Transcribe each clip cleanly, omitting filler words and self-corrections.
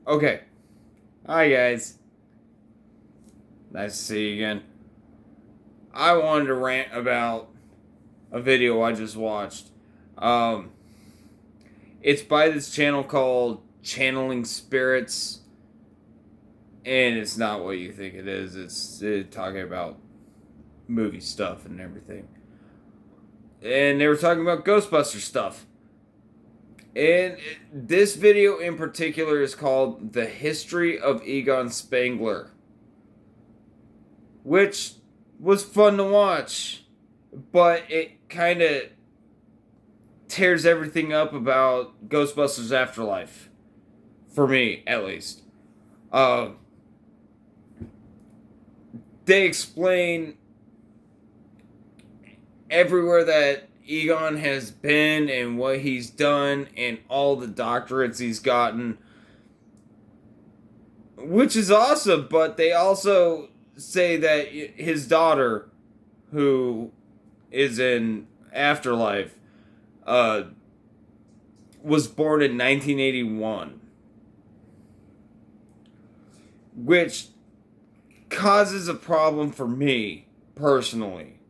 Okay. Hi, guys. Nice to see you again. I wanted to rant about a video I just watched. Um, it's by this channel called Channeling Spirits, and it's not what you think it is. It's talking about movie stuff and everything. And they were talking about Ghostbusters stuff. And this video in particular is called The History of Egon Spengler, which was fun to watch, but it kind of tears everything up about Ghostbusters Afterlife, for me at least. Uh, they explain everywhere that Egon has been and what he's done and all the doctorates he's gotten, which is awesome, but they also say that his daughter, who is in Afterlife, uh, was born in 1981, which causes a problem for me personally,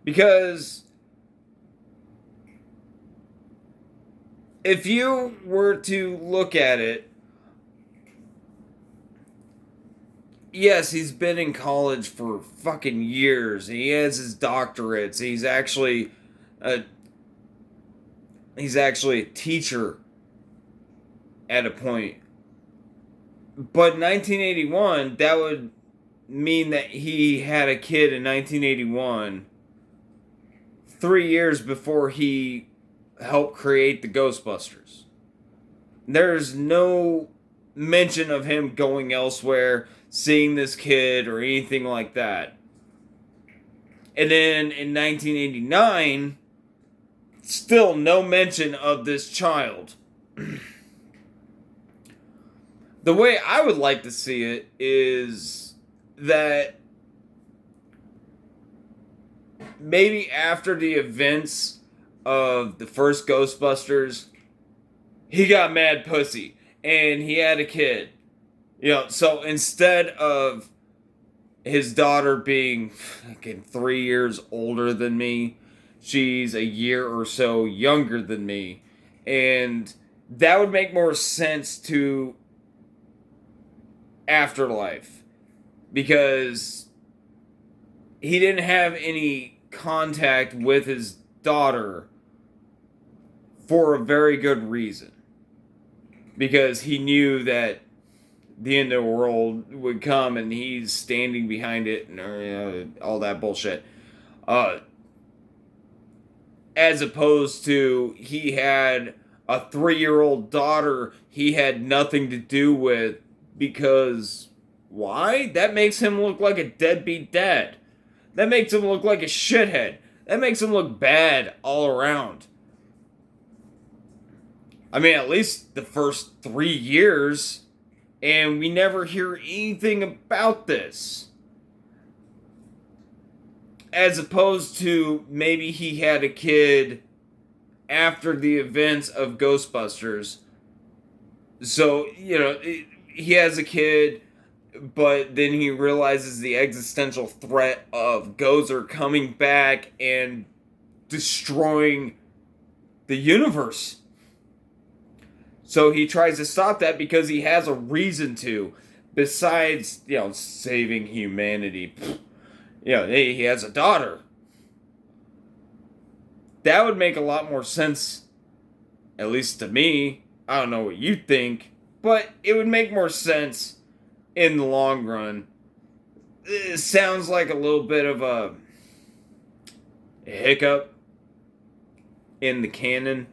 because if you were to look at it, yes, he's been in college for fucking years. He has his doctorates. A he's actually a teacher at a point. But in 1981, that would mean that he had a kid in 1981, 3 years before he helped create the Ghostbusters. There's no mention of him going elsewhere, seeing this kid, or anything like that. And then in 1989, still no mention of this child. The way I would like to see it is that maybe after the events of the first Ghostbusters, he got mad pussy and he had a kid. So instead of his daughter being fucking 3 years older than me, she's a year or so younger than me. And that would make more sense to Afterlife, because he didn't have any contact with his daughter for a very good reason, because he knew that the end of the world would come and he's standing behind it and all that bullshit. As opposed to he had a 3-year-old daughter he had nothing to do with, because why? That makes him look like a deadbeat dad. That makes him look like a shithead. That makes him look bad all around. I mean, at least the first 3 years, and we never hear anything about this. As opposed to maybe he had a kid after the events of Ghostbusters. So, he has a kid, but then he realizes the existential threat of Gozer coming back and destroying the universe. So he tries to stop that because he has a reason to, besides, saving humanity. He has a daughter. That would make a lot more sense, at least to me. I don't know what you think, but it would make more sense in the long run. It sounds like a little bit of a hiccup in the canon.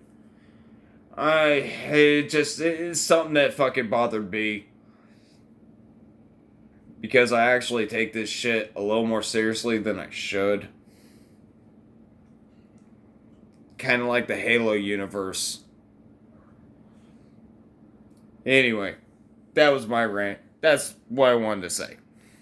It's something that fucking bothered me, because I actually take this shit a little more seriously than I should. Kind of like the Halo universe. Anyway, that was my rant. That's what I wanted to say.